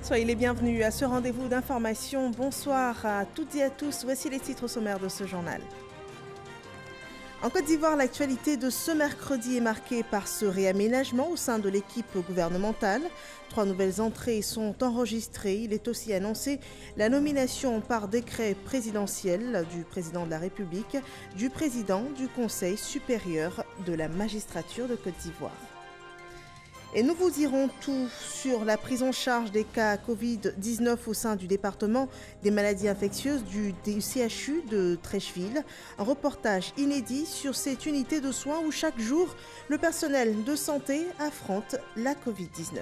Soyez les bienvenus à ce rendez-vous d'information. Bonsoir à toutes et à tous. Voici les titres sommaires de ce journal. En Côte d'Ivoire, l'actualité de ce mercredi est marquée par ce réaménagement au sein de l'équipe gouvernementale. 3 nouvelles entrées sont enregistrées. Il est aussi annoncé la nomination par décret présidentiel du président de la République, du président du Conseil supérieur de la magistrature de Côte d'Ivoire. Et nous vous dirons tout sur la prise en charge des cas Covid-19 au sein du département des maladies infectieuses du CHU de Treichville. Un reportage inédit sur cette unité de soins où chaque jour, le personnel de santé affronte la Covid-19.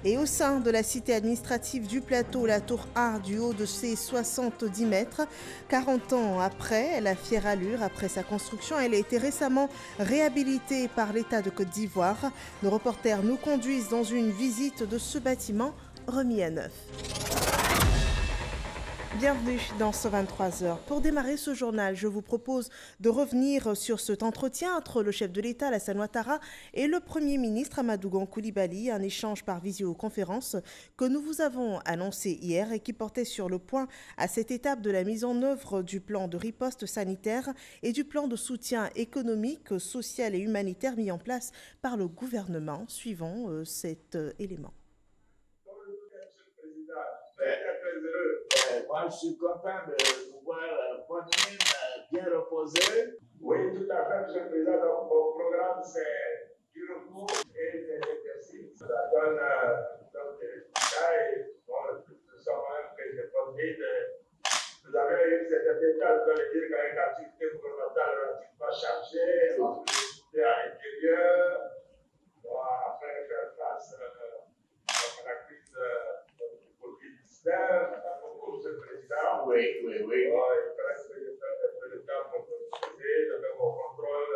Et au sein de la cité administrative du plateau, la tour A du haut de ses 70 mètres, 40 ans après, elle a fière allure. Après sa construction, elle a été récemment réhabilitée par l'État de Côte d'Ivoire. Nos reporters nous conduisent dans une visite de ce bâtiment remis à neuf. Bienvenue dans ce 23h. Pour démarrer ce journal, je vous propose de revenir sur cet entretien entre le chef de l'État, Alassane Ouattara, et le Premier ministre Amadou Gon Coulibaly, un échange par visioconférence que nous vous avons annoncé hier et qui portait sur le point à cette étape de la mise en œuvre du plan de riposte sanitaire et du plan de soutien économique, social et humanitaire mis en place par le gouvernement. Suivons cet élément. Moi, je suis content de vous voir bonne mine, bien reposé. Oui, tout à fait, M. le Président. Donc, mon programme, c'est du repos et des exercices. Ça donne donc des résultats et bon, nous sommes même que j'ai promis vous avez eu cette étape de dire qu'avec l'activité gouvernementale relativement chargée, on peut soutenir à l'intérieur, afin de faire face à la crise du Covid-19. Monsieur le Président. Oui. Il fallait que je fasse un peu de temps pour proposer. J'avais mon contrôle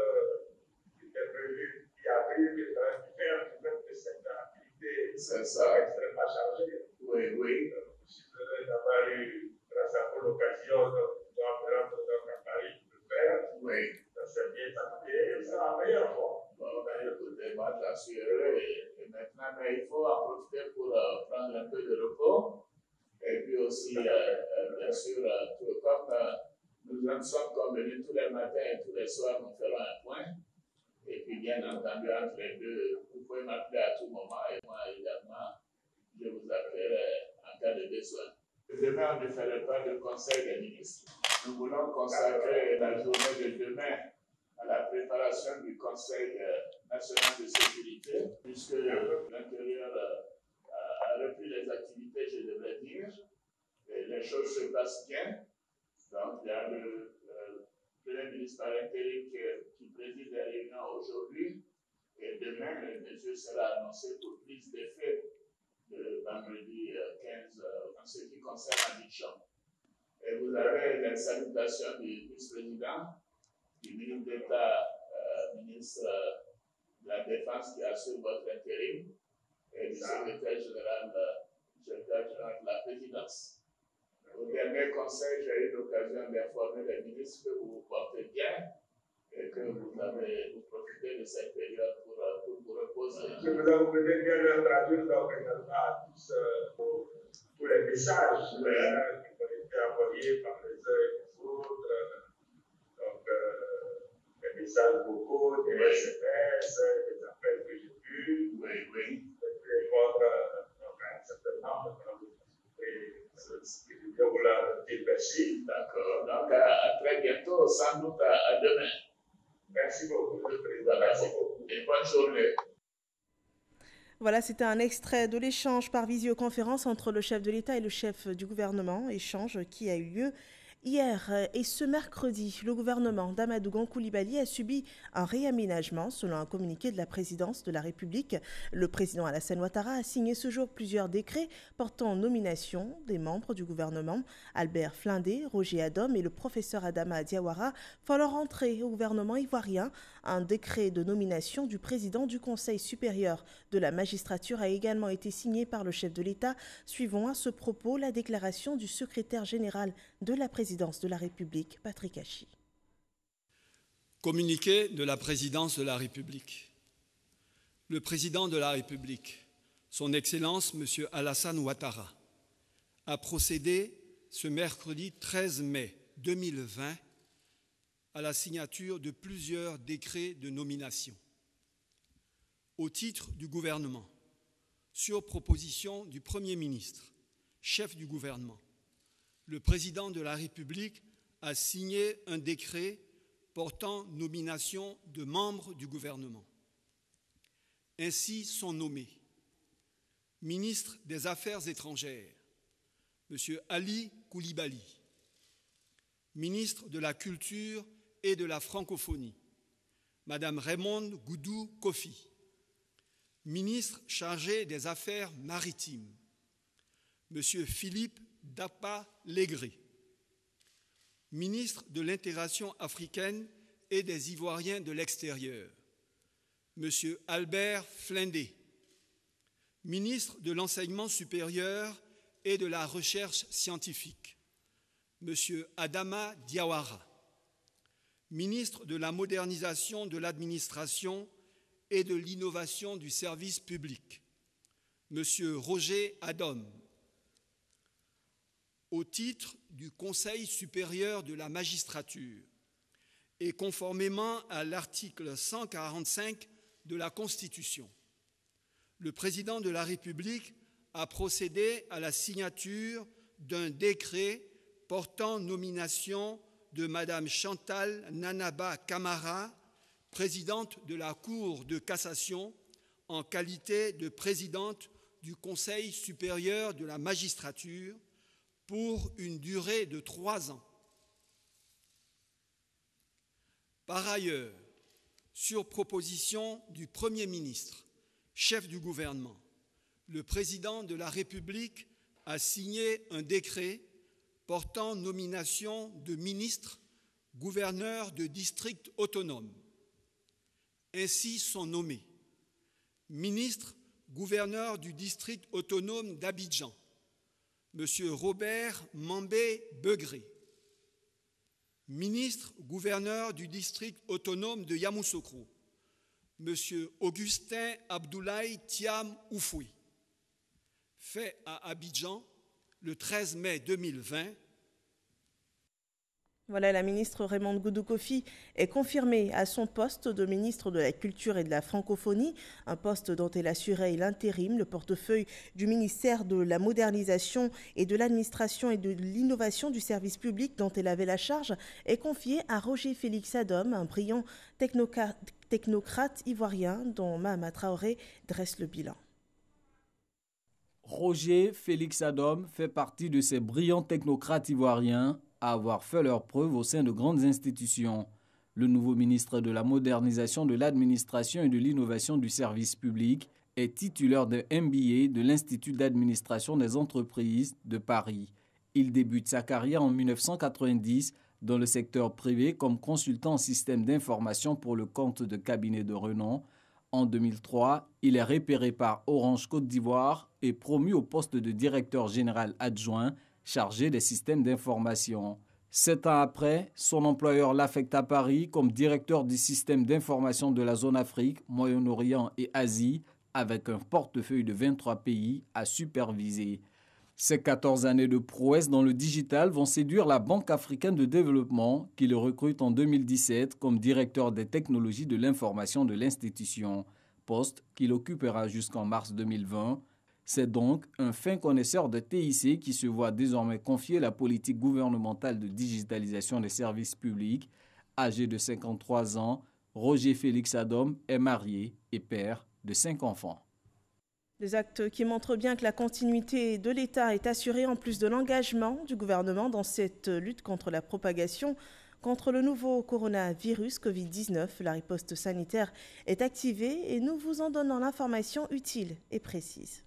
qui était prévu, qui arrive, qui devrait faire du fait de cette activité extrêmement chargée. Oui. Je suis heureux d'avoir eu, grâce à vous, l'occasion de pouvoir me rendre à Paris pour le faire. Oui. Ça s'est bien passé. C'est la meilleure fois. Bon, écoutez, moi, j'en suis heureux et maintenant, mais il faut en profiter pour prendre un peu de repos. Et puis aussi, bien sûr, comme nous en sommes convenus tous les matins et tous les soirs, nous ferons un point. Et puis, bien entendu, entre les deux, vous pouvez m'appeler à tout moment. Et moi, également, je vous appellerai en cas de besoin. Demain, on ne ferait pas de conseil des ministres. Nous voulons consacrer la journée de demain à la préparation du Conseil national de sécurité, puisque l'intérieur a repris les activités, je devrais dire, et les choses se passent bien. Donc, il y a le Premier ministre par intérim qui préside les réunions aujourd'hui, et demain, le monsieur sera annoncé pour prise d'effet le vendredi 15 en ce qui concerne Abidjan. Et vous avez les salutations du vice-président, du ministre d'État, ministre de la Défense qui assure votre intérim, et du secrétaire général de la présidence. Au dernier conseil, j'ai eu l'occasion d'informer les ministres que vous vous portez bien et que vous profitez de cette période pour vous reposer. Je vous pouvez bien traduire donc également tous les messages qui ont été envoyés par les uns et les autres. Donc, les messages vocaux, des SMS, des appels que j'ai eus. Oui. D'accord. Donc, à très bientôt, sans doute à demain. Merci beaucoup, le Président. Merci beaucoup. Et bonne journée. Voilà, c'était un extrait de l'échange par visioconférence entre le chef de l'État et le chef du gouvernement, échange qui a eu lieu hier. Et ce mercredi, le gouvernement d'Amadou Gon Coulibaly a subi un réaménagement selon un communiqué de la présidence de la République. Le président Alassane Ouattara a signé ce jour plusieurs décrets portant nomination des membres du gouvernement. Albert Flindé, Roger Adom et le professeur Adama Diawara font leur entrée au gouvernement ivoirien. Un décret de nomination du président du Conseil supérieur de la magistrature a également été signé par le chef de l'État. Suivons à ce propos la déclaration du secrétaire général de la présidence de la République, Patrick Hachi. Communiqué de la présidence de la République. Le président de la République, son Excellence M. Alassane Ouattara, a procédé ce mercredi 13 mai 2020 à la signature de plusieurs décrets de nomination. Au titre du gouvernement, sur proposition du Premier ministre, chef du gouvernement, le président de la République a signé un décret portant nomination de membres du gouvernement. Ainsi sont nommés ministre des Affaires étrangères, M. Ali Koulibaly, ministre de la Culture et de la Francophonie, Mme Raymonde Goudou Kofi, ministre chargé des Affaires maritimes, M. Philippe Dapa-Légré, ministre de l'Intégration africaine et des Ivoiriens de l'extérieur, M. Albert Flindé, ministre de l'Enseignement supérieur et de la Recherche scientifique, M. Adama Diawara, ministre de la Modernisation de l'Administration et de l'Innovation du service public, M. Roger Adom, au titre du Conseil supérieur de la magistrature et conformément à l'article 145 de la Constitution, le président de la République a procédé à la signature d'un décret portant nomination de Mme Chantal Nanaba Camara, présidente de la Cour de cassation, en qualité de présidente du Conseil supérieur de la magistrature pour une durée de 3 ans. Par ailleurs, sur proposition du Premier ministre, chef du gouvernement, le président de la République a signé un décret portant nomination de ministres, gouverneurs de districts autonomes. Ainsi sont nommés ministre, gouverneur du district autonome d'Abidjan, M. Robert Mambé-Begré, ministre, gouverneur du district autonome de Yamoussoukro, M. Augustin Abdoulaye Thiam Oufoui, fait à Abidjan le 13 mai 2020. Voilà, la ministre Raymonde Goudou Kofi est confirmée à son poste de ministre de la Culture et de la Francophonie, un poste dont elle assurait l'intérim. Le portefeuille du ministère de la Modernisation et de l'Administration et de l'Innovation du service public dont elle avait la charge est confié à Roger Félix Adom, un brillant technocrate ivoirien dont Mahama Traoré dresse le bilan. Roger Félix Adom fait partie de ces brillants technocrates ivoiriens à avoir fait leurs preuves au sein de grandes institutions. Le nouveau ministre de la Modernisation de l'Administration et de l'Innovation du service public est titulaire de MBA de l'Institut d'administration des entreprises de Paris. Il débute sa carrière en 1990 dans le secteur privé comme consultant en système d'information pour le compte de cabinets de renom. En 2003, il est repéré par Orange Côte d'Ivoire et promu au poste de directeur général adjoint chargé des systèmes d'information. 7 ans après, son employeur l'affecte à Paris comme directeur du système d'information de la zone Afrique, Moyen-Orient et Asie, avec un portefeuille de 23 pays à superviser. Ces 14 années de prouesse dans le digital vont séduire la Banque africaine de développement qui le recrute en 2017 comme directeur des technologies de l'information de l'institution, poste qu'il occupera jusqu'en mars 2020. C'est donc un fin connaisseur de TIC qui se voit désormais confier la politique gouvernementale de digitalisation des services publics. Âgé de 53 ans, Roger Félix Adom est marié et père de 5 enfants. Des actes qui montrent bien que la continuité de l'État est assurée en plus de l'engagement du gouvernement dans cette lutte contre la propagation contre le nouveau coronavirus Covid-19. La riposte sanitaire est activée et nous vous en donnons l'information utile et précise.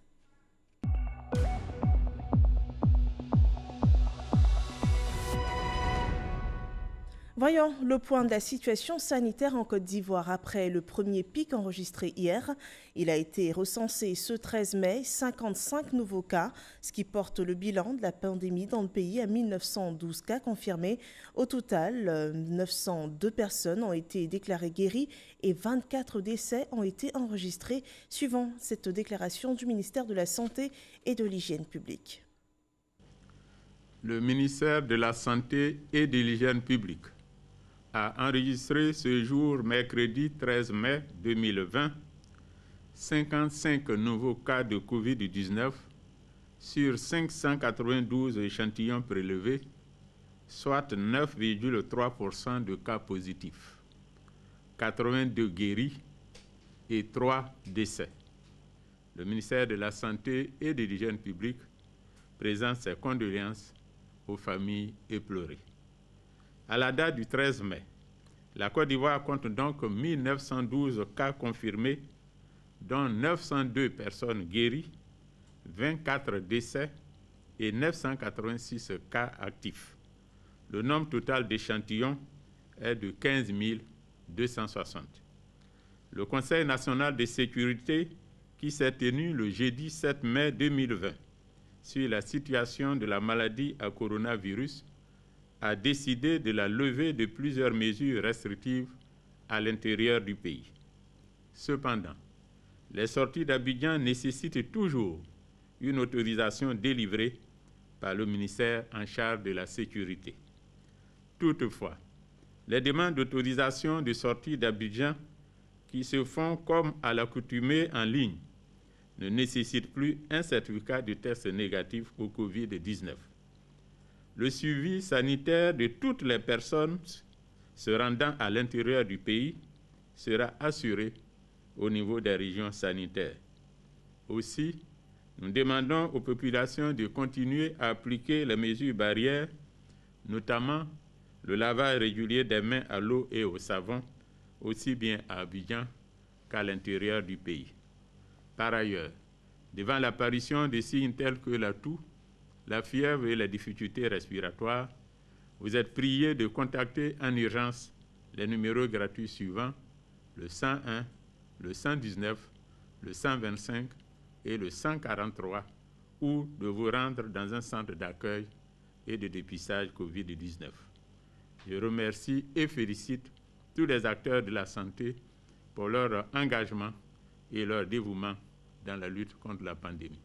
Voyons le point de la situation sanitaire en Côte d'Ivoire après le premier pic enregistré hier. Il a été recensé ce 13 mai, 55 nouveaux cas, ce qui porte le bilan de la pandémie dans le pays à 1912 cas confirmés. Au total, 902 personnes ont été déclarées guéries et 24 décès ont été enregistrés, suivant cette déclaration du ministère de la Santé et de l'Hygiène publique. Le ministère de la Santé et de l'Hygiène publique a enregistré ce jour, mercredi 13 mai 2020, 55 nouveaux cas de Covid-19 sur 592 échantillons prélevés, soit 9,3% de cas positifs, 82 guéris et 3 décès. Le ministère de la Santé et de l'Hygiène publique présente ses condoléances aux familles éplorées. À la date du 13 mai, la Côte d'Ivoire compte donc 1912 cas confirmés, dont 902 personnes guéries, 24 décès et 986 cas actifs. Le nombre total d'échantillons est de 15 260. Le Conseil national de sécurité, qui s'est tenu le jeudi 7 mai 2020, sur la situation de la maladie à coronavirus, a décidé de la levée de plusieurs mesures restrictives à l'intérieur du pays. Cependant, les sorties d'Abidjan nécessitent toujours une autorisation délivrée par le ministère en charge de la sécurité. Toutefois, les demandes d'autorisation de sortie d'Abidjan, qui se font comme à l'accoutumée en ligne, ne nécessitent plus un certificat de test négatif au Covid-19. Le suivi sanitaire de toutes les personnes se rendant à l'intérieur du pays sera assuré au niveau des régions sanitaires. Aussi, nous demandons aux populations de continuer à appliquer les mesures barrières, notamment le lavage régulier des mains à l'eau et au savon, aussi bien à Abidjan qu'à l'intérieur du pays. Par ailleurs, devant l'apparition de signes tels que la toux, la fièvre et les difficultés respiratoires, vous êtes priés de contacter en urgence les numéros gratuits suivants, le 101, le 119, le 125 et le 143, ou de vous rendre dans un centre d'accueil et de dépistage COVID-19. Je remercie et félicite tous les acteurs de la santé pour leur engagement et leur dévouement dans la lutte contre la pandémie.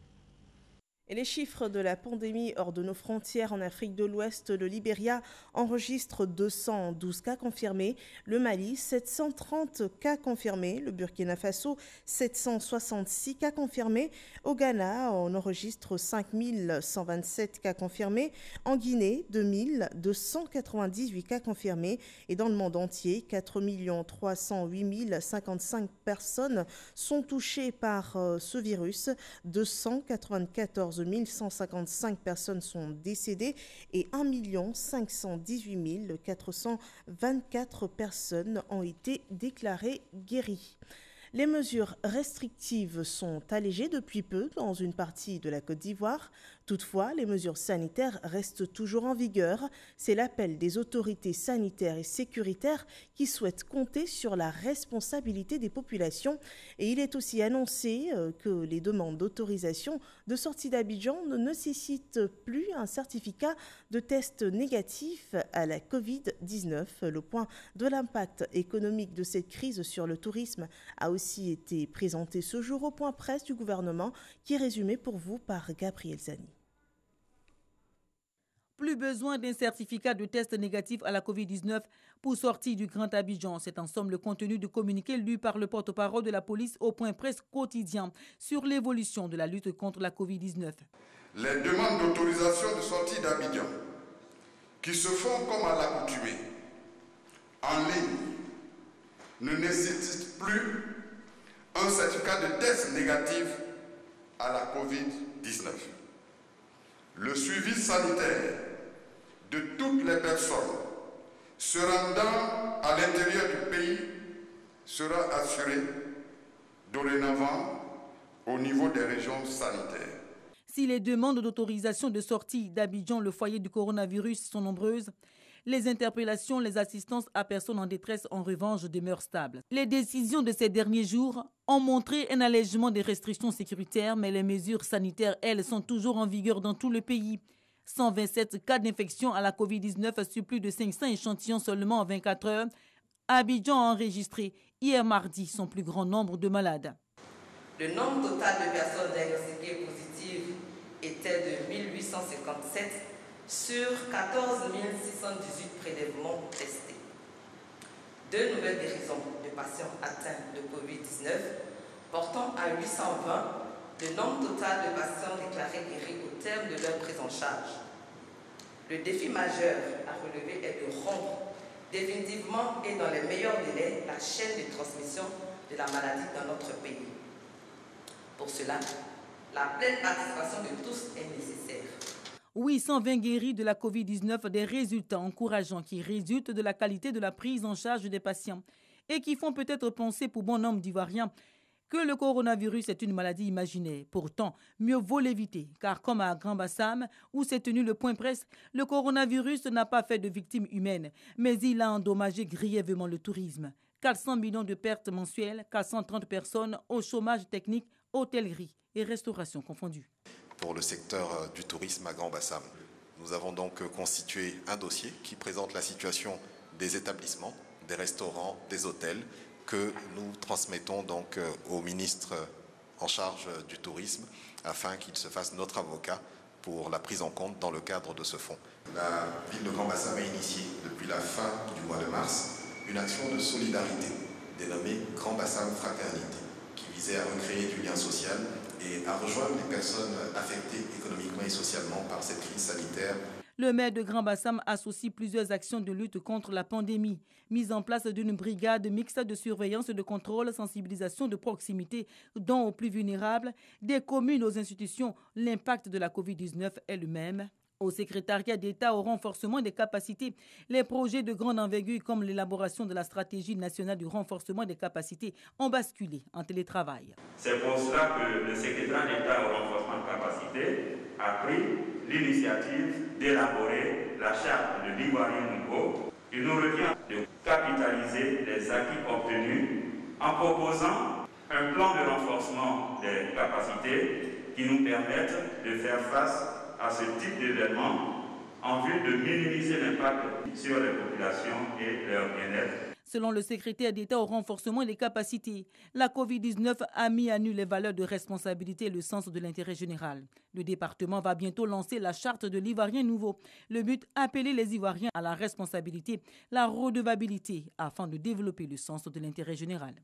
Et les chiffres de la pandémie hors de nos frontières en Afrique de l'Ouest, le Libéria enregistre 212 cas confirmés, le Mali 730 cas confirmés, le Burkina Faso 766 cas confirmés, au Ghana on enregistre 5127 cas confirmés, en Guinée 2298 cas confirmés et dans le monde entier 4 308 055 personnes sont touchées par ce virus, 294 155 personnes sont décédées et 1 518 424 personnes ont été déclarées guéries. Les mesures restrictives sont allégées depuis peu dans une partie de la Côte d'Ivoire. Toutefois, les mesures sanitaires restent toujours en vigueur. C'est l'appel des autorités sanitaires et sécuritaires qui souhaitent compter sur la responsabilité des populations. Et il est aussi annoncé que les demandes d'autorisation de sortie d'Abidjan ne nécessitent plus un certificat de test négatif à la Covid-19. Le point de l'impact économique de cette crise sur le tourisme a aussi été présenté ce jour au point presse du gouvernement qui est résumé pour vous par Gabriel Zani. Plus besoin d'un certificat de test négatif à la Covid-19 pour sortir du Grand Abidjan. C'est en somme le contenu du communiqué lu par le porte-parole de la police au point presse quotidien sur l'évolution de la lutte contre la Covid-19. Les demandes d'autorisation de sortie d'Abidjan, qui se font comme à l'accoutumée, en ligne, ne nécessitent plus un certificat de test négatif à la Covid-19. Le suivi sanitaire de toutes les personnes se rendant à l'intérieur du pays sera assuré dorénavant au niveau des régions sanitaires. Si les demandes d'autorisation de sortie d'Abidjan, le foyer du coronavirus, sont nombreuses, Les interpellations, les assistances à personnes en détresse, en revanche, demeurent stables. Les décisions de ces derniers jours ont montré un allègement des restrictions sécuritaires, mais les mesures sanitaires, elles, sont toujours en vigueur dans tout le pays. 127 cas d'infection à la Covid-19 sur plus de 500 échantillons seulement en 24 heures. Abidjan a enregistré hier mardi son plus grand nombre de malades. Le nombre total de personnes diagnostiquées positives était de 1857 sur 14 618 prélèvements testés. 2 nouvelles guérisons de patients atteints de Covid-19, portant à 820 le nombre total de patients déclarés guéris au terme de leur prise en charge. Le défi majeur à relever est de rompre définitivement et dans les meilleurs délais la chaîne de transmission de la maladie dans notre pays. Pour cela, la pleine participation de tous est nécessaire. Oui, 120 guéris de la Covid-19, des résultats encourageants qui résultent de la qualité de la prise en charge des patients et qui font peut-être penser pour bon nombre d'Ivoiriens que le coronavirus est une maladie imaginaire. Pourtant, mieux vaut l'éviter, car comme à Grand Bassam, où s'est tenu le point presse, le coronavirus n'a pas fait de victimes humaines, mais il a endommagé grièvement le tourisme. 400 millions de pertes mensuelles, 430 personnes au chômage technique, hôtellerie et restauration confondues. Pour le secteur du tourisme à Grand Bassam, nous avons donc constitué un dossier qui présente la situation des établissements, des restaurants, des hôtels, que nous transmettons donc au ministre en charge du tourisme afin qu'il se fasse notre avocat pour la prise en compte dans le cadre de ce fonds. La ville de Grand Bassam a initié depuis la fin du mois de mars une action de solidarité dénommée Grand Bassam Fraternité qui visait à recréer du lien social et à rejoindre les personnes affectées économiquement et socialement par cette crise sanitaire. Le maire de Grand Bassam associe plusieurs actions de lutte contre la pandémie. Mise en place d'une brigade mixte de surveillance, de contrôle, sensibilisation de proximité, dont aux plus vulnérables, des communes aux institutions. L'impact de la Covid-19 est le même. Au secrétariat d'État au renforcement des capacités, les projets de grande envergure comme l'élaboration de la stratégie nationale du renforcement des capacités ont basculé en télétravail. C'est pour cela que le secrétariat d'État au renforcement des capacités a pris l'initiative d'élaborer la charte de l'Ivoirien nouveau. Il nous revient de capitaliser les acquis obtenus en proposant un plan de renforcement des capacités qui nous permette de faire face à ce type d'événement en vue de minimiser l'impact sur les populations et leur bien-être. Selon le secrétaire d'État au renforcement des capacités, la Covid-19 a mis à nu les valeurs de responsabilité et le sens de l'intérêt général. Le département va bientôt lancer la charte de l'Ivoirien nouveau. Le but, appeler les Ivoiriens à la responsabilité, la redevabilité, afin de développer le sens de l'intérêt général.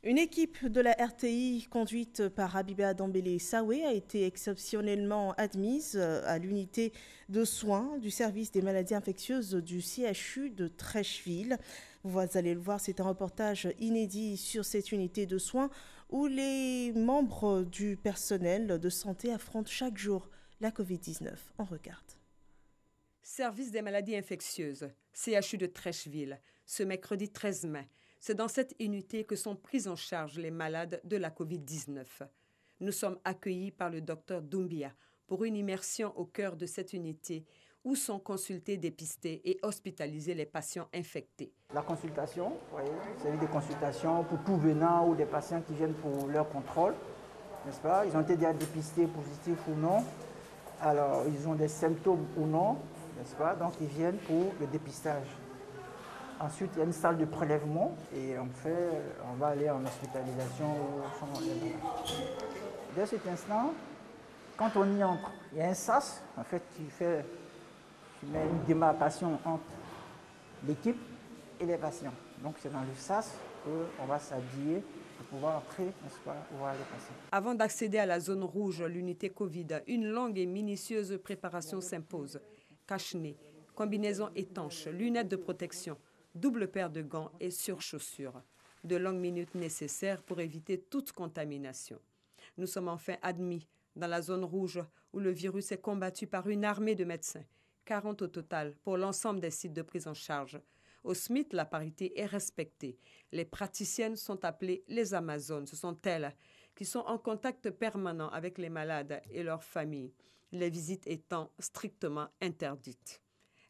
Une équipe de la RTI conduite par Habiba Dambélé Sawé a été exceptionnellement admise à l'unité de soins du service des maladies infectieuses du CHU de Trècheville. Vous allez le voir, c'est un reportage inédit sur cette unité de soins où les membres du personnel de santé affrontent chaque jour la Covid-19. On regarde. Service des maladies infectieuses, CHU de Trècheville, ce mercredi 13 mai. C'est dans cette unité que sont pris en charge les malades de la Covid-19. Nous sommes accueillis par le docteur Doumbia pour une immersion au cœur de cette unité où sont consultés, dépistés et hospitalisés les patients infectés. La consultation, c'est des consultations pour tout venant ou des patients qui viennent pour leur contrôle, n'est-ce pas? Ils ont été déjà dépistés, positifs ou non. Alors, ils ont des symptômes ou non, n'est-ce pas? Donc, ils viennent pour le dépistage. Ensuite, il y a une salle de prélèvement et on va aller en hospitalisation. Dès cet instant, quand on y entre, il y a un sas en fait, qui met une démarcation entre l'équipe et les patients. Donc c'est dans le sas qu'on va s'habiller pour pouvoir entrer, n'est-ce pas, pour voir les patients. Avant d'accéder à la zone rouge, l'unité Covid, une longue et minutieuse préparation s'impose. Cache-nez, combinaison étanche, lunettes de protection, double paire de gants et surchaussures. De longues minutes nécessaires pour éviter toute contamination. Nous sommes enfin admis dans la zone rouge où le virus est combattu par une armée de médecins, 40 au total pour l'ensemble des sites de prise en charge. Au SMIT, la parité est respectée. Les praticiennes sont appelées les Amazones. Ce sont elles qui sont en contact permanent avec les malades et leurs familles, les visites étant strictement interdites.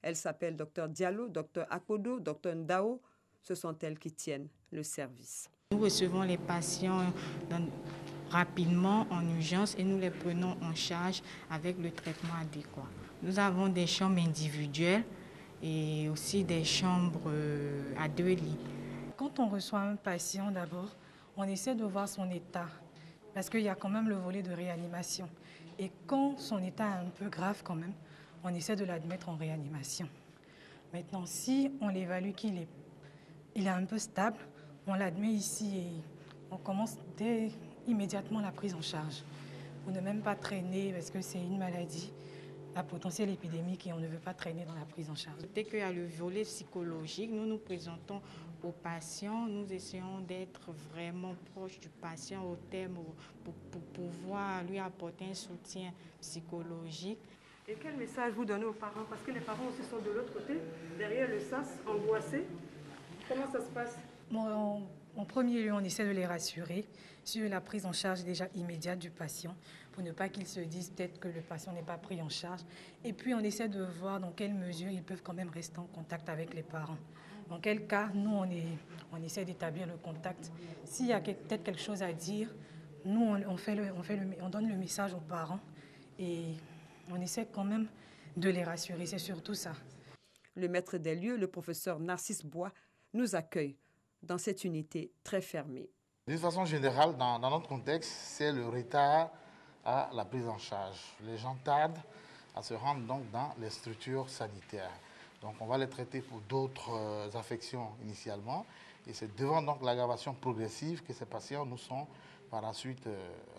Elles s'appellent Dr Diallo, Dr Akodo, Dr Ndao. Ce sont elles qui tiennent le service. Nous recevons les patients rapidement en urgence et nous les prenons en charge avec le traitement adéquat. Nous avons des chambres individuelles et aussi des chambres à 2 lits. Quand on reçoit un patient d'abord, on essaie de voir son état parce qu'il y a quand même le volet de réanimation. Et quand son état est un peu grave quand même, on essaie de l'admettre en réanimation. Maintenant, si on l'évalue qu'il est un peu stable, on l'admet ici et on commence immédiatement la prise en charge. Pour ne même pas traîner parce que c'est une maladie à potentiel épidémique et on ne veut pas traîner dans la prise en charge. Dès qu'il y a le volet psychologique, nous nous présentons aux patients, nous essayons d'être vraiment proches du patient au terme pour pouvoir lui apporter un soutien psychologique. Et quel message vous donnez aux parents? Parce que les parents aussi sont de l'autre côté, derrière le sas, angoissés. Comment ça se passe? En premier lieu, on essaie de les rassurer sur la prise en charge déjà immédiate du patient pour ne pas qu'ils se disent peut-être que le patient n'est pas pris en charge. Et puis, on essaie de voir dans quelle mesure ils peuvent quand même rester en contact avec les parents. Dans quel cas, nous, on essaie d'établir le contact. S'il y a peut-être quelque chose à dire, nous, on donne le message aux parents et on essaie quand même de les rassurer. C'est surtout ça. Le maître des lieux, le professeur Narcisse Bois, nous accueille dans cette unité très fermée. D'une façon générale, dans notre contexte, c'est le retard à la prise en charge. Les gens tardent à se rendre donc dans les structures sanitaires. Donc on va les traiter pour d'autres affections initialement. Et c'est devant donc l'aggravation progressive que ces patients nous sont par la suite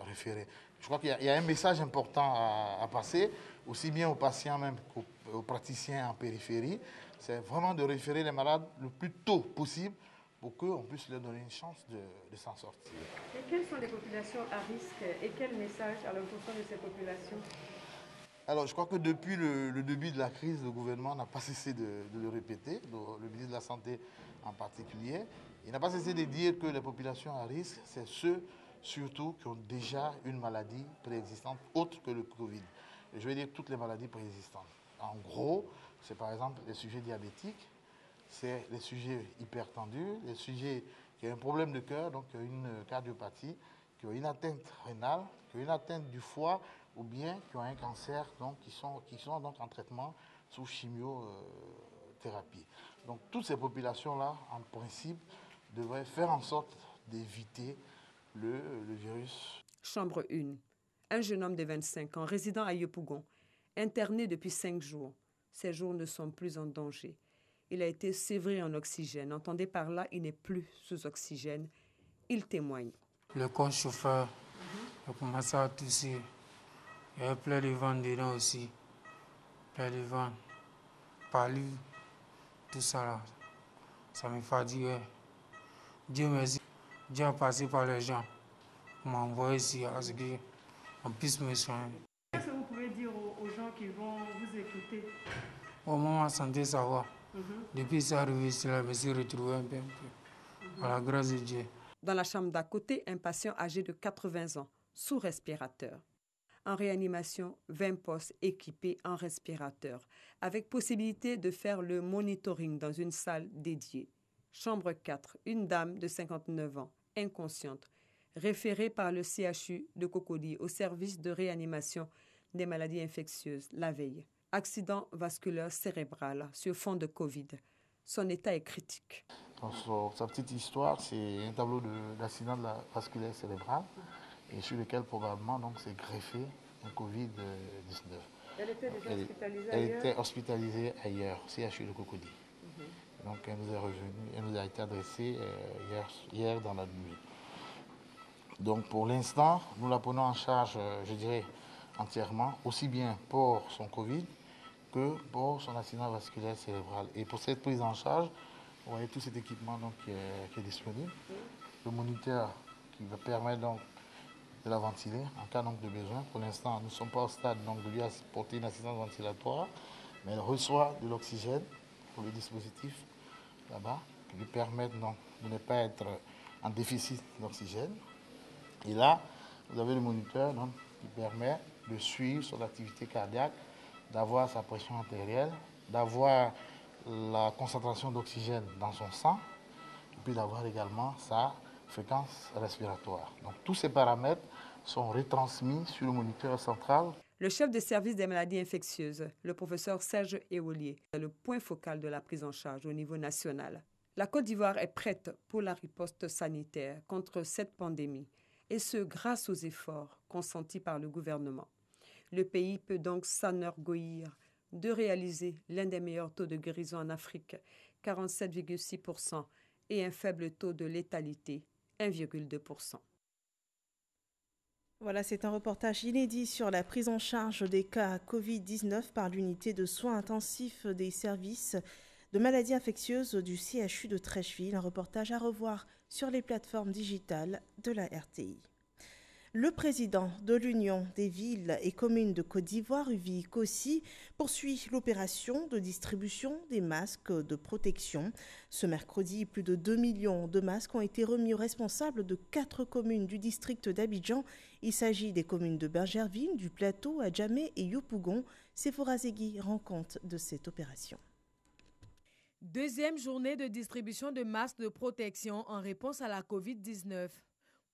référés. Je crois qu'il y a un message important à passer, aussi bien aux patients même qu'aux praticiens en périphérie. C'est vraiment de référer les malades le plus tôt possible pour qu'on puisse leur donner une chance de s'en sortir. Et quelles sont les populations à risque et quel message à l'intention de ces populations? Alors, je crois que depuis le début de la crise, le gouvernement n'a pas cessé de le répéter, le ministre de la Santé en particulier. Il n'a pas cessé de dire que les populations à risque, c'est ceux surtout qui ont déjà une maladie préexistante autre que le Covid. Et je vais dire toutes les maladies préexistantes. En gros, c'est par exemple les sujets diabétiques, c'est les sujets hypertendus, les sujets qui ont un problème de cœur, donc qui ont une cardiopathie, qui ont une atteinte rénale, qui ont une atteinte du foie, ou bien qui ont un cancer, donc qui sont donc en traitement sous chimiothérapie. Donc toutes ces populations-là, en principe, devraient faire en sorte d'éviter le virus. Chambre 1. Un jeune homme de 25 ans, résident à Yopougon, interné depuis 5 jours. Ces jours ne sont plus en danger. Il a été sévré en oxygène. Entendez par là, il n'est plus sous oxygène. Il témoigne. Le chauffeur a commencé à tousser. Il y avait plein de vent dedans aussi. Plein de vent. Palu, tout ça là. Ça me fatiguait. Dieu merci. Dieu a passé par les gens. On m'a envoyé ici à ce qu'on puisse me soigner. Qu'est-ce que vous pouvez dire aux gens qui vont vous écouter? Au moment ma santé, ça va. Depuis ça arrivé ici, je me suis retrouvé un peu. À la grâce de Dieu. Dans la chambre d'à côté, un patient âgé de 80 ans, sous respirateur. En réanimation, 20 postes équipés en respirateur, avec possibilité de faire le monitoring dans une salle dédiée. Chambre 4, une dame de 59 ans, inconsciente, référée par le CHU de Cocody au service de réanimation des maladies infectieuses la veille. Accident vasculaire cérébral sur fond de Covid. Son état est critique. Dans sa petite histoire, c'est un tableau d'accident vasculaire cérébral et sur lequel probablement donc, c'est greffé un Covid-19. Elle était déjà hospitalisée Elle ailleurs? était hospitalisée ailleurs, CHU de Cocody. Donc elle nous est revenue, elle nous a été adressée hier dans la nuit. Donc pour l'instant, nous la prenons en charge, je dirais, entièrement, aussi bien pour son Covid que pour son accident vasculaire cérébral. Et pour cette prise en charge, vous voyez tout cet équipement donc, qui est disponible. Le moniteur qui va permettre donc, de la ventiler en cas donc, de besoin. Pour l'instant, nous ne sommes pas au stade donc, de lui apporter une assistance ventilatoire, mais elle reçoit de l'oxygène pour le dispositif là-bas, qui lui permettent donc, de ne pas être en déficit d'oxygène. Et là, vous avez le moniteur donc, qui permet de suivre son activité cardiaque, d'avoir sa pression artérielle d'avoir la concentration d'oxygène dans son sang, et puis d'avoir également sa fréquence respiratoire. Donc tous ces paramètres sont retransmis sur le moniteur central. Le chef de service des maladies infectieuses, le professeur Serge Éolier, est le point focal de la prise en charge au niveau national. La Côte d'Ivoire est prête pour la riposte sanitaire contre cette pandémie, et ce grâce aux efforts consentis par le gouvernement. Le pays peut donc s'enorgueillir de réaliser l'un des meilleurs taux de guérison en Afrique, 47,6%, et un faible taux de létalité, 1,2%. Voilà, c'est un reportage inédit sur la prise en charge des cas Covid-19 par l'unité de soins intensifs des services de maladies infectieuses du CHU de Treichville. Un reportage à revoir sur les plateformes digitales de la RTI. Le président de l'Union des villes et communes de Côte d'Ivoire, Uvi Kossi, poursuit l'opération de distribution des masques de protection. Ce mercredi, plus de 2 millions de masques ont été remis aux responsables de 4 communes du district d'Abidjan. Il s'agit des communes de Bingerville, du Plateau, Adjamé et Yopougon. Sephora Zegui rend compte de cette opération. Deuxième journée de distribution de masques de protection en réponse à la Covid-19.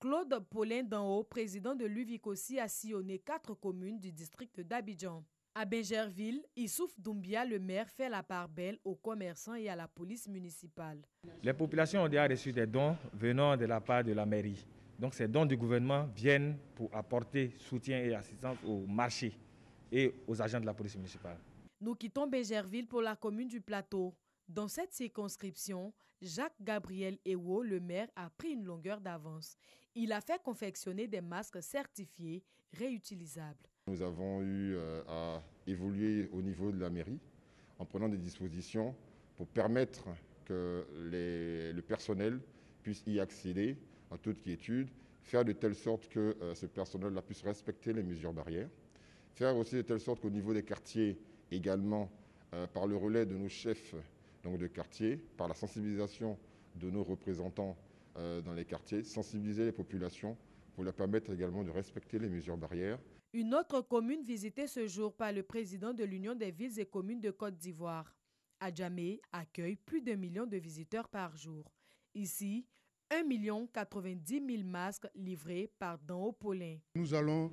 Claude Paulin d'Anhaut, président de l'Uvi Kossi, a sillonné 4 communes du district d'Abidjan. À Bingerville, Issouf Doumbia, le maire, fait la part belle aux commerçants et à la police municipale. Les populations ont déjà reçu des dons venant de la part de la mairie. Donc ces dons du gouvernement viennent pour apporter soutien et assistance aux marchés et aux agents de la police municipale. Nous quittons Bingerville pour la commune du Plateau. Dans cette circonscription, Jacques-Gabriel Ewo, le maire, a pris une longueur d'avance. Il a fait confectionner des masques certifiés réutilisables. Nous avons eu à évoluer au niveau de la mairie en prenant des dispositions pour permettre que le personnel puisse y accéder en toute quiétude, faire de telle sorte que ce personnel-là puisse respecter les mesures barrières, faire aussi de telle sorte qu'au niveau des quartiers également, par le relais de nos chefs donc de quartier, par la sensibilisation de nos représentants dans les quartiers, sensibiliser les populations pour leur permettre également de respecter les mesures barrières. Une autre commune visitée ce jour par le président de l'Union des villes et communes de Côte d'Ivoire. Adjamé accueille plus d'1 million de visiteurs par jour. Ici, 1 090 000 masques livrés par Danhaut Paulin. Nous allons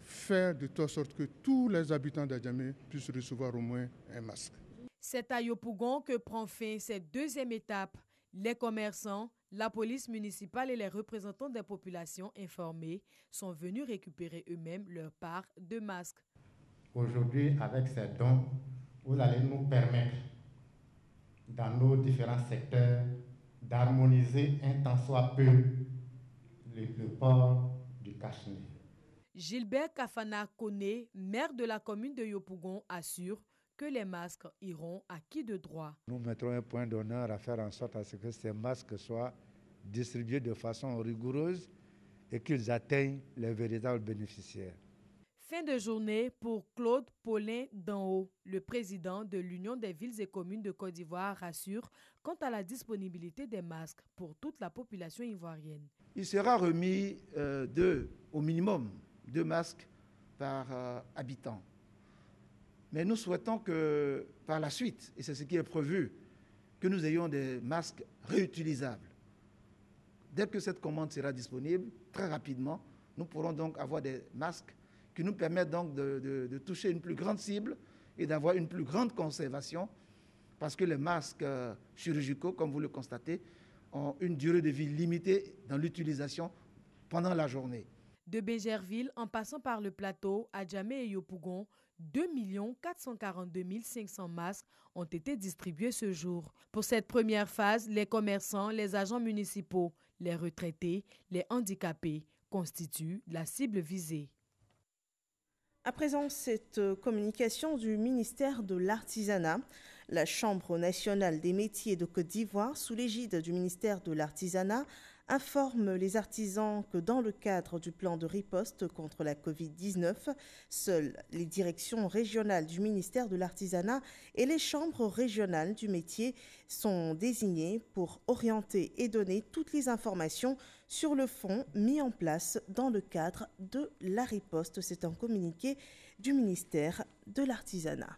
faire de telle sorte que tous les habitants d'Adjamé puissent recevoir au moins un masque. C'est à Yopougon que prend fin cette deuxième étape. Les commerçants, la police municipale et les représentants des populations informées sont venus récupérer eux-mêmes leur part de masques. Aujourd'hui, avec ces dons, vous allez nous permettre, dans nos différents secteurs, d'harmoniser un tant soit peu le port du cache-nez. Gilbert Kafana Kone, maire de la commune de Yopougon, assure que les masques iront à qui de droit. Nous mettrons un point d'honneur à faire en sorte à ce que ces masques soient distribués de façon rigoureuse et qu'ils atteignent les véritables bénéficiaires. Fin de journée pour Claude Paulin d'Anhaut. Le président de l'Union des villes et communes de Côte d'Ivoire rassure quant à la disponibilité des masques pour toute la population ivoirienne. Il sera remis au minimum 2 masques par habitant. Mais nous souhaitons que par la suite, et c'est ce qui est prévu, que nous ayons des masques réutilisables. Dès que cette commande sera disponible, très rapidement, nous pourrons donc avoir des masques qui nous permettent donc de toucher une plus grande cible et d'avoir une plus grande conservation, parce que les masques chirurgicaux, comme vous le constatez, ont une durée de vie limitée dans l'utilisation pendant la journée. De Bingerville, en passant par le Plateau, Adjamé et Yopougon, 2 442 500 masques ont été distribués ce jour. Pour cette première phase, les commerçants, les agents municipaux, les retraités, les handicapés constituent la cible visée. À présent, cette communication du ministère de l'Artisanat. La Chambre nationale des métiers de Côte d'Ivoire, sous l'égide du ministère de l'Artisanat, informe les artisans que dans le cadre du plan de riposte contre la Covid-19, seules les directions régionales du ministère de l'Artisanat et les chambres régionales du métier sont désignées pour orienter et donner toutes les informations sur le fonds mis en place dans le cadre de la riposte. C'est un communiqué du ministère de l'Artisanat.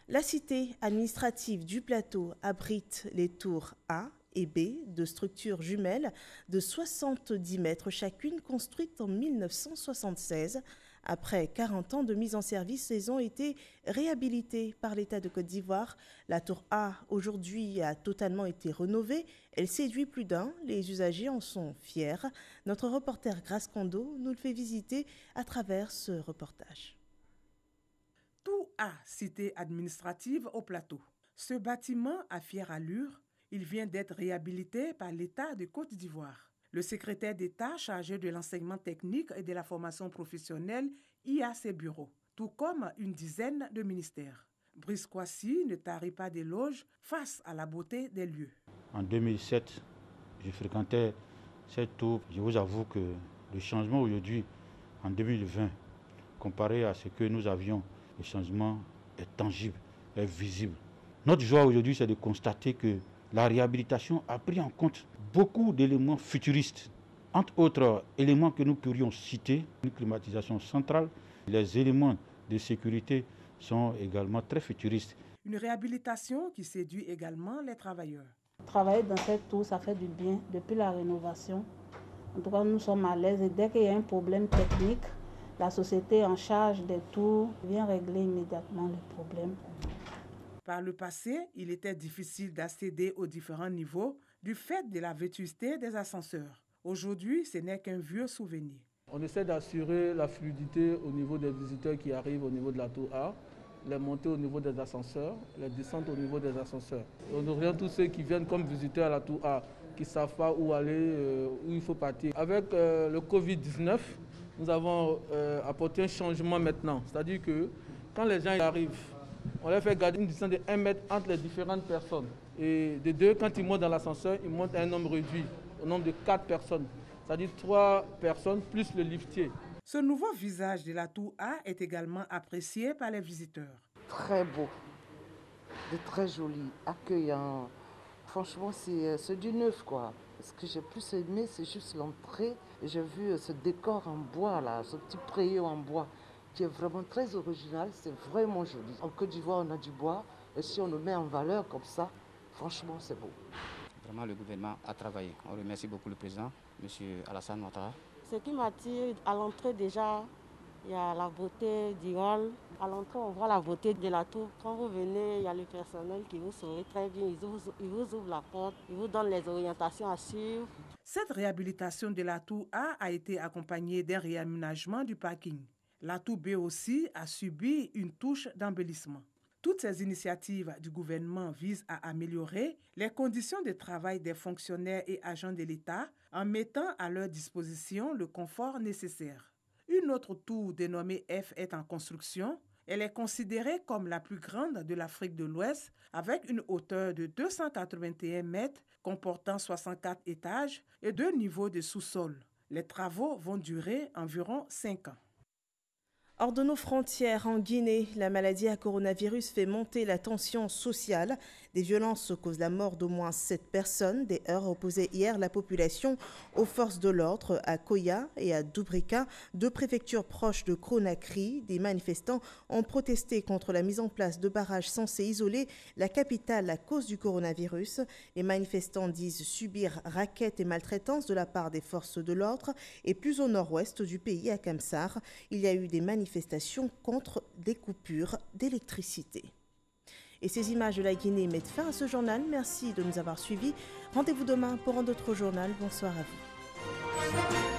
La cité administrative du plateau abrite les tours A et B de structures jumelles de 70 mètres chacune construites en 1976. Après 40 ans de mise en service, elles ont été réhabilitées par l'État de Côte d'Ivoire. La tour A, aujourd'hui, a totalement été rénovée. Elle séduit plus d'un. Les usagers en sont fiers. Notre reporter Grace Kondo nous le fait visiter à travers ce reportage. Tour A, cité administrative au plateau. Ce bâtiment à fière allure, il vient d'être réhabilité par l'État de Côte d'Ivoire. Le secrétaire d'État chargé de l'enseignement technique et de la formation professionnelle y a ses bureaux, tout comme une dizaine de ministères. Brice Kwasi ne tarit pas d'éloges face à la beauté des lieux. En 2007, je fréquentais cette tour. Je vous avoue que le changement aujourd'hui, en 2020, comparé à ce que nous avions, le changement est tangible, est visible. Notre joie aujourd'hui, c'est de constater que la réhabilitation a pris en compte beaucoup d'éléments futuristes. Entre autres éléments que nous pourrions citer, une climatisation centrale, les éléments de sécurité sont également très futuristes. Une réhabilitation qui séduit également les travailleurs. Travailler dans cette tour, ça fait du bien depuis la rénovation. En tout cas, nous sommes à l'aise et dès qu'il y a un problème technique, la société en charge des tours vient régler immédiatement le problème. Par le passé, il était difficile d'accéder aux différents niveaux du fait de la vétusté des ascenseurs. Aujourd'hui, ce n'est qu'un vieux souvenir. On essaie d'assurer la fluidité au niveau des visiteurs qui arrivent au niveau de la tour A, les montées au niveau des ascenseurs, les descentes au niveau des ascenseurs. On oriente tous ceux qui viennent comme visiteurs à la tour A, qui ne savent pas où aller, où il faut partir. Avec le Covid-19, nous avons apporté un changement maintenant. C'est-à-dire que quand les gens arrivent, on leur fait garder une distance de 1 mètre entre les différentes personnes. Et de deux, quand ils montent dans l'ascenseur, ils montent à un nombre réduit, au nombre de 4 personnes. C'est-à-dire 3 personnes plus le liftier. Ce nouveau visage de la tour A est également apprécié par les visiteurs. Très beau, de très joli, accueillant. Franchement, c'est du neuf, quoi. Ce que j'ai plus aimé, c'est juste l'entrée. J'ai vu ce décor en bois, là, ce petit préau en bois, qui est vraiment très original, c'est vraiment joli. En Côte d'Ivoire, on a du bois, et si on le met en valeur comme ça, franchement, c'est beau. Vraiment, le gouvernement a travaillé. On remercie beaucoup le président, M. Alassane Ouattara. Ce qui m'attire, à l'entrée déjà, il y a la beauté du hall. À l'entrée, on voit la beauté de la tour. Quand vous venez, il y a le personnel qui vous sourit très bien. Ils vous ouvrent la porte, ils vous donnent les orientations à suivre. Cette réhabilitation de la tour A été accompagnée d'un réaménagement du parking. La tour B aussi a subi une touche d'embellissement. Toutes ces initiatives du gouvernement visent à améliorer les conditions de travail des fonctionnaires et agents de l'État en mettant à leur disposition le confort nécessaire. Une autre tour dénommée F est en construction. Elle est considérée comme la plus grande de l'Afrique de l'Ouest avec une hauteur de 281 mètres comportant 64 étages et 2 niveaux de sous-sol. Les travaux vont durer environ 5 ans. Hors de nos frontières, en Guinée, la maladie à coronavirus fait monter la tension sociale. Des violences causent la mort d'au moins 7 personnes. Des heurts opposaient hier la population aux forces de l'ordre à Koya et à Dubrika, 2 préfectures proches de Conakry. Des manifestants ont protesté contre la mise en place de barrages censés isoler la capitale à cause du coronavirus. Les manifestants disent subir raquettes et maltraitances de la part des forces de l'ordre. Et plus au nord-ouest du pays, à Kamsar, il y a eu des manifestations contre des coupures d'électricité. Et ces images de la Guinée mettent fin à ce journal. Merci de nous avoir suivis. Rendez-vous demain pour un autre journal. Bonsoir à vous.